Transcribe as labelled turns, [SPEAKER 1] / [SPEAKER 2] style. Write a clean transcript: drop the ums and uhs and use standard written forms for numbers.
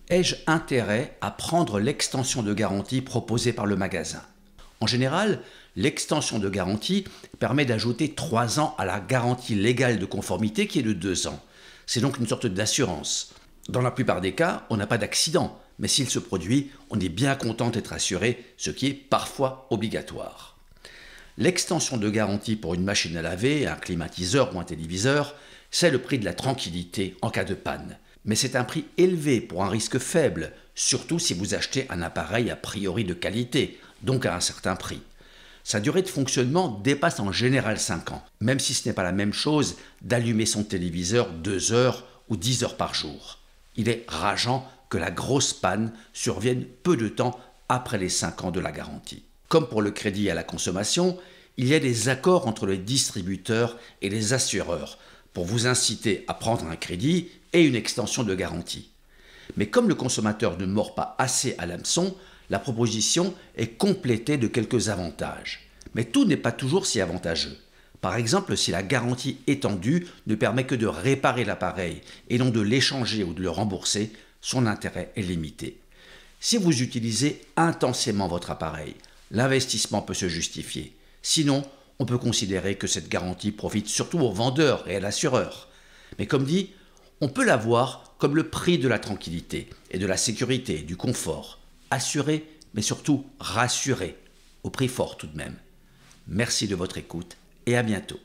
[SPEAKER 1] Ai-je intérêt à prendre l'extension de garantie proposée par le magasin? En général, l'extension de garantie permet d'ajouter 3 ans à la garantie légale de conformité qui est de 2 ans. C'est donc une sorte d'assurance. Dans la plupart des cas, on n'a pas d'accident, mais s'il se produit, on est bien content d'être assuré, ce qui est parfois obligatoire. L'extension de garantie pour une machine à laver, un climatiseur ou un téléviseur, c'est le prix de la tranquillité en cas de panne. Mais c'est un prix élevé pour un risque faible, surtout si vous achetez un appareil a priori de qualité, donc à un certain prix. Sa durée de fonctionnement dépasse en général 5 ans, même si ce n'est pas la même chose d'allumer son téléviseur 2 heures ou 10 heures par jour. Il est rageant que la grosse panne survienne peu de temps après les 5 ans de la garantie. Comme pour le crédit à la consommation, il y a des accords entre les distributeurs et les assureurs pour vous inciter à prendre un crédit et une extension de garantie. Mais comme le consommateur ne mord pas assez à l'hameçon, la proposition est complétée de quelques avantages. Mais tout n'est pas toujours si avantageux. Par exemple, si la garantie étendue ne permet que de réparer l'appareil et non de l'échanger ou de le rembourser, son intérêt est limité. Si vous utilisez intensément votre appareil, l'investissement peut se justifier. Sinon, on peut considérer que cette garantie profite surtout aux vendeurs et à l'assureur. Mais comme dit, on peut la voir comme le prix de la tranquillité et de la sécurité, du confort. Assuré, mais surtout rassuré, au prix fort tout de même. Merci de votre écoute et à bientôt.